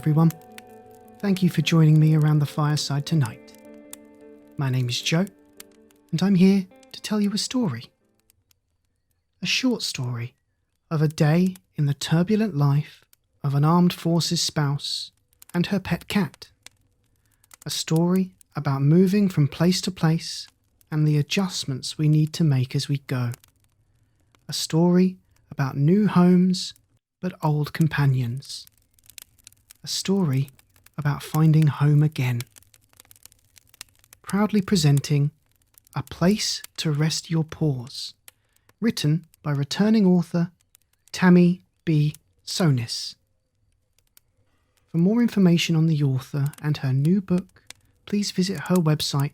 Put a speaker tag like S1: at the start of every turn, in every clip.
S1: everyone. Thank you for joining me around the fireside tonight. My name is Joe, and I'm here to tell you a story. A short story of a day in the turbulent life of an armed forces spouse and her pet cat. A story about moving from place to place and the adjustments we need to make as we go. A story about new homes but old companions. A story about finding home again. Proudly presenting A Place to Rest Your Paws, written by returning author Tammy B. Tsonis. For more information on the author and her new book, please visit her website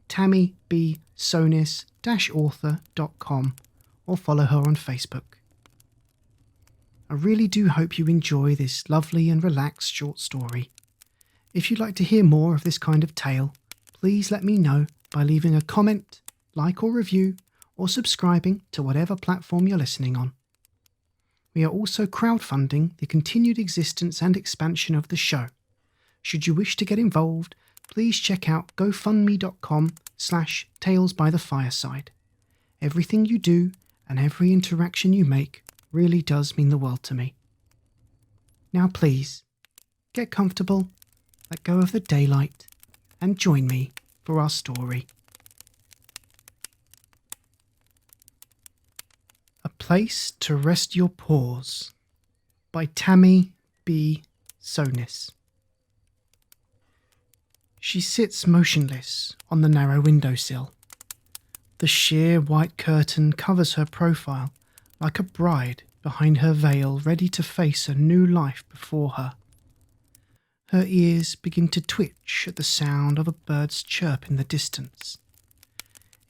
S1: tammybtsonis-author.com or follow her on Facebook. I really do hope you enjoy this lovely and relaxed short story. If you'd like to hear more of this kind of tale, please let me know by leaving a comment, like or review, or subscribing to whatever platform you're listening on. We are also crowdfunding the continued existence and expansion of the show. Should you wish to get involved, please check out gofundme.com/talesbythefireside. Everything you do and every interaction you make really does mean the world to me. Now please, get comfortable, let go of the daylight, and join me for our story. A Place to Rest Your Paws by Tammy B. Tsonis. She sits motionless on the narrow windowsill. The sheer white curtain covers her profile like a bride behind her veil, ready to face a new life before her. Her ears begin to twitch at the sound of a bird's chirp in the distance.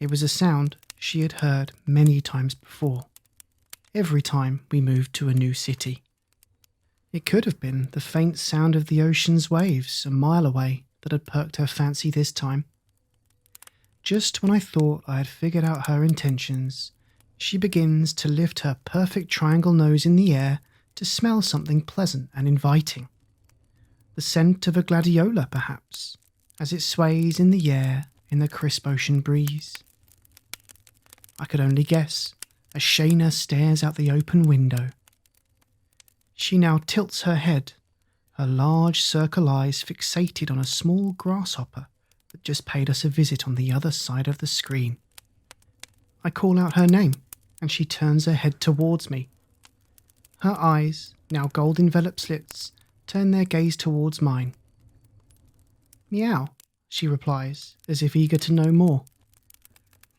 S1: It was a sound she had heard many times before, every time we moved to a new city. It could have been the faint sound of the ocean's waves a mile away that had perked her fancy this time. Just when I thought I had figured out her intentions, she begins to lift her perfect triangle nose in the air to smell something pleasant and inviting. The scent of a gladiola, perhaps, as it sways in the air in the crisp ocean breeze. I could only guess as Shayna stares out the open window. She now tilts her head, her large circle eyes fixated on a small grasshopper that just paid us a visit on the other side of the screen. I call out her name, and she turns her head towards me. Her eyes, now gold-enveloped slits, turn their gaze towards mine. Meow, she replies, as if eager to know more.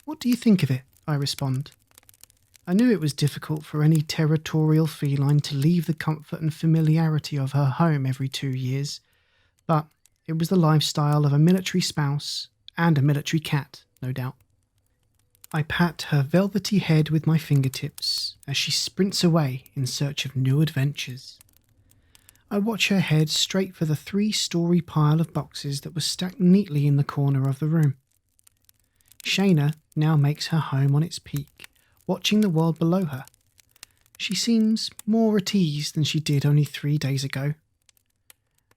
S1: What do you think of it? I respond. I knew it was difficult for any territorial feline to leave the comfort and familiarity of her home every 2 years, but it was the lifestyle of a military spouse and a military cat, no doubt. I pat her velvety head with my fingertips as she sprints away in search of new adventures. I watch her head straight for the 3-story pile of boxes that was stacked neatly in the corner of the room. Shayna now makes her home on its peak, watching the world below her. She seems more at ease than she did only 3 days ago.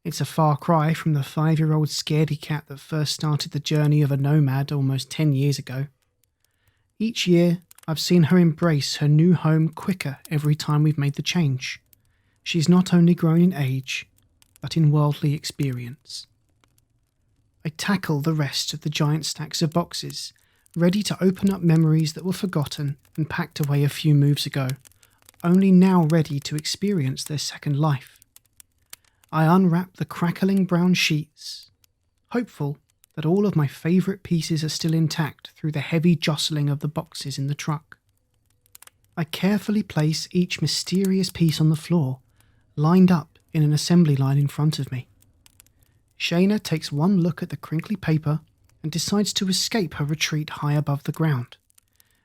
S1: It's a far cry from the 5-year-old scaredy cat that first started the journey of a nomad almost 10 years ago. Each year, I've seen her embrace her new home quicker every time we've made the change. She's not only grown in age, but in worldly experience. I tackle the rest of the giant stacks of boxes, ready to open up memories that were forgotten and packed away a few moves ago, only now ready to experience their second life. I unwrap the crackling brown sheets, hopeful that all of my favourite pieces are still intact through the heavy jostling of the boxes in the truck. I carefully place each mysterious piece on the floor, lined up in an assembly line in front of me. Shayna takes one look at the crinkly paper and decides to escape her retreat high above the ground.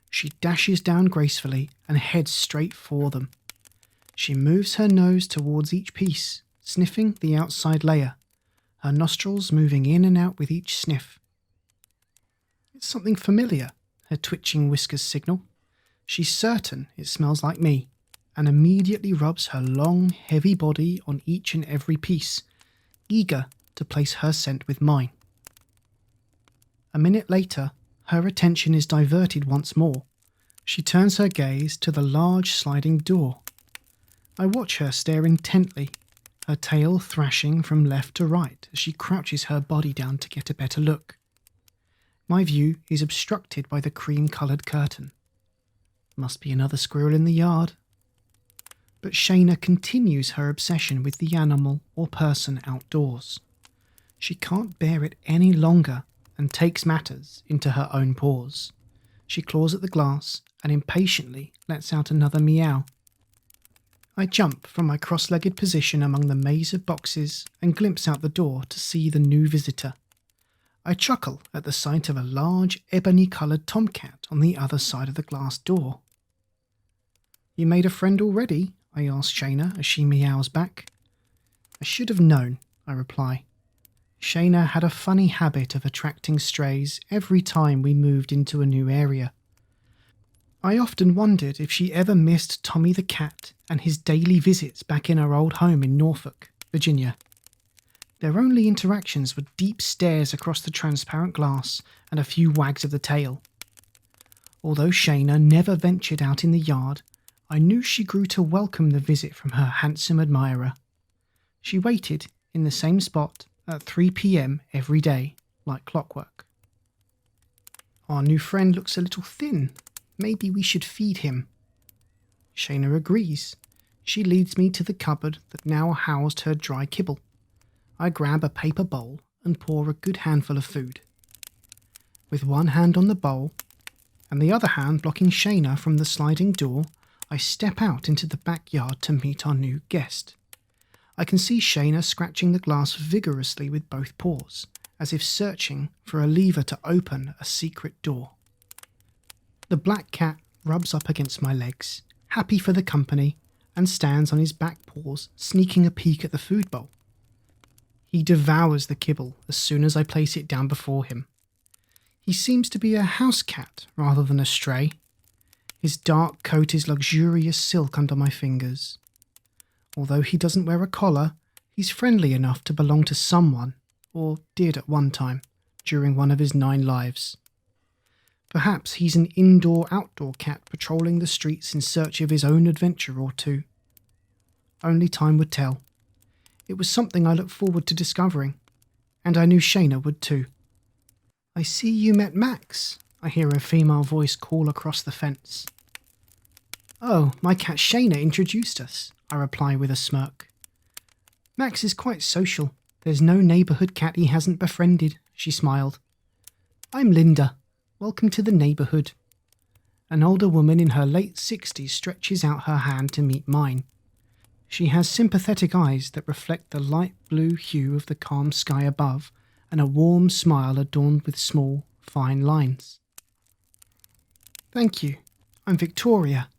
S1: She dashes down gracefully and heads straight for them. She moves her nose towards each piece, sniffing the outside layer, her nostrils moving in and out with each sniff. It's something familiar, her twitching whiskers signal. She's certain it smells like me, and immediately rubs her long, heavy body on each and every piece, eager to place her scent with mine. A minute later, her attention is diverted once more. She turns her gaze to the large sliding door. I watch her stare intently, her tail thrashing from left to right as she crouches her body down to get a better look. My view is obstructed by the cream-coloured curtain. Must be another squirrel in the yard. But Shayna continues her obsession with the animal or person outdoors. She can't bear it any longer and takes matters into her own paws. She claws at the glass and impatiently lets out another meow. I jump from my cross-legged position among the maze of boxes and glimpse out the door to see the new visitor. I chuckle at the sight of a large ebony-coloured tomcat on the other side of the glass door. "You made a friend already?" I ask Shayna as she meows back. "I should have known," I reply. Shayna had a funny habit of attracting strays every time we moved into a new area. I often wondered if she ever missed Tommy the cat and his daily visits back in her old home in Norfolk, Virginia. Their only interactions were deep stares across the transparent glass and a few wags of the tail. Although Shayna never ventured out in the yard, I knew she grew to welcome the visit from her handsome admirer. She waited in the same spot at 3 p.m. every day, like clockwork. "Our new friend looks a little thin. Maybe we should feed him." Shayna agrees. She leads me to the cupboard that now housed her dry kibble. I grab a paper bowl and pour a good handful of food. With one hand on the bowl and the other hand blocking Shayna from the sliding door, I step out into the backyard to meet our new guest. I can see Shayna scratching the glass vigorously with both paws, as if searching for a lever to open a secret door. The black cat rubs up against my legs, happy for the company, and stands on his back paws, sneaking a peek at the food bowl. He devours the kibble as soon as I place it down before him. He seems to be a house cat rather than a stray. His dark coat is luxurious silk under my fingers. Although he doesn't wear a collar, he's friendly enough to belong to someone, or did at one time, during one of his 9 lives. Perhaps he's an indoor-outdoor cat patrolling the streets in search of his own adventure or two. Only time would tell. It was something I looked forward to discovering, and I knew Shayna would too. "I see you met Max," I hear a female voice call across the fence. "Oh, my cat Shayna introduced us," I reply with a smirk. "Max is quite social. There's no neighbourhood cat he hasn't befriended," she smiled. "I'm Linda. Welcome to the neighbourhood." An older woman in her late 60s stretches out her hand to meet mine. She has sympathetic eyes that reflect the light blue hue of the calm sky above and a warm smile adorned with small, fine lines. "Thank you. I'm Victoria."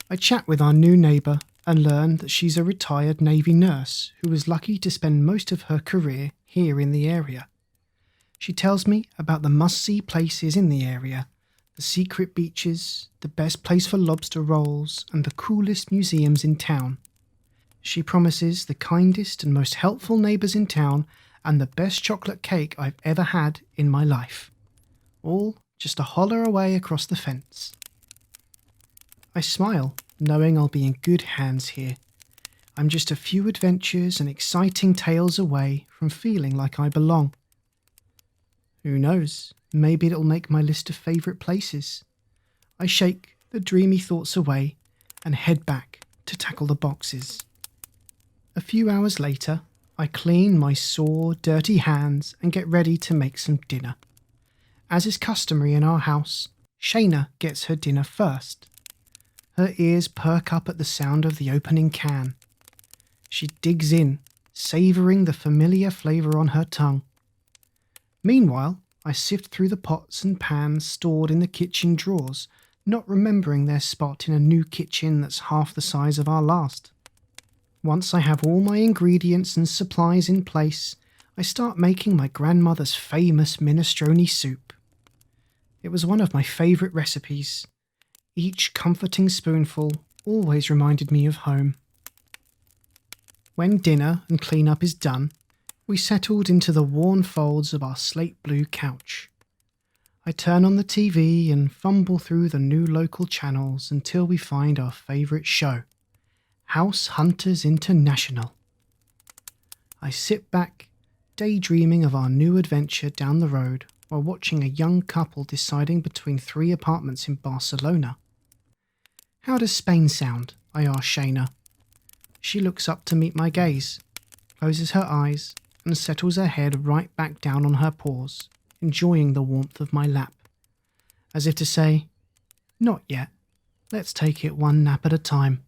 S1: I chat with our new neighbour and learn that she's a retired Navy nurse who was lucky to spend most of her career here in the area. She tells me about the must-see places in the area, the secret beaches, the best place for lobster rolls, and the coolest museums in town. She promises the kindest and most helpful neighbours in town and the best chocolate cake I've ever had in my life. All just a holler away across the fence. I smile, knowing I'll be in good hands here. I'm just a few adventures and exciting tales away from feeling like I belong. Who knows, maybe it'll make my list of favourite places. I shake the dreamy thoughts away and head back to tackle the boxes. A few hours later, I clean my sore, dirty hands and get ready to make some dinner. As is customary in our house, Shayna gets her dinner first. Her ears perk up at the sound of the opening can. She digs in, savouring the familiar flavour on her tongue. Meanwhile, I sift through the pots and pans stored in the kitchen drawers, not remembering their spot in a new kitchen that's half the size of our last. Once I have all my ingredients and supplies in place, I start making my grandmother's famous minestrone soup. It was one of my favourite recipes. Each comforting spoonful always reminded me of home. When dinner and clean-up is done, we settled into the worn folds of our slate blue couch. I turn on the TV and fumble through the new local channels until we find our favourite show, House Hunters International. I sit back, daydreaming of our new adventure down the road while watching a young couple deciding between 3 apartments in Barcelona. "How does Spain sound?" I ask Shayna. She looks up to meet my gaze, closes her eyes, and settles her head right back down on her paws, enjoying the warmth of my lap, as if to say, "Not yet, let's take it one nap at a time."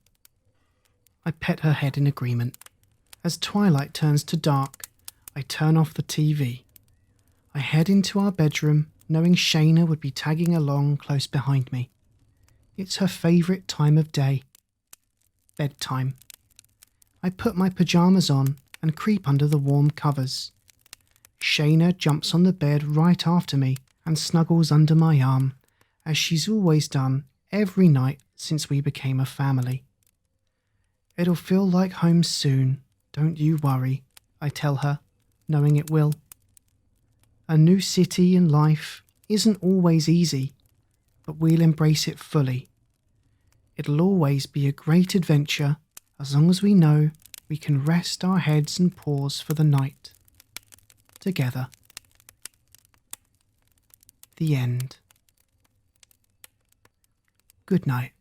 S1: I pet her head in agreement. As twilight turns to dark, I turn off the TV. I head into our bedroom, knowing Shayna would be tagging along close behind me. It's her favourite time of day. Bedtime. I put my pyjamas on and creep under the warm covers. Shayna jumps on the bed right after me and snuggles under my arm, as she's always done every night since we became a family. "It'll feel like home soon, don't you worry," I tell her, knowing it will. A new city and life isn't always easy, but we'll embrace it fully. It'll always be a great adventure as long as we know we can rest our heads and paws for the night. Together. The end. Good night.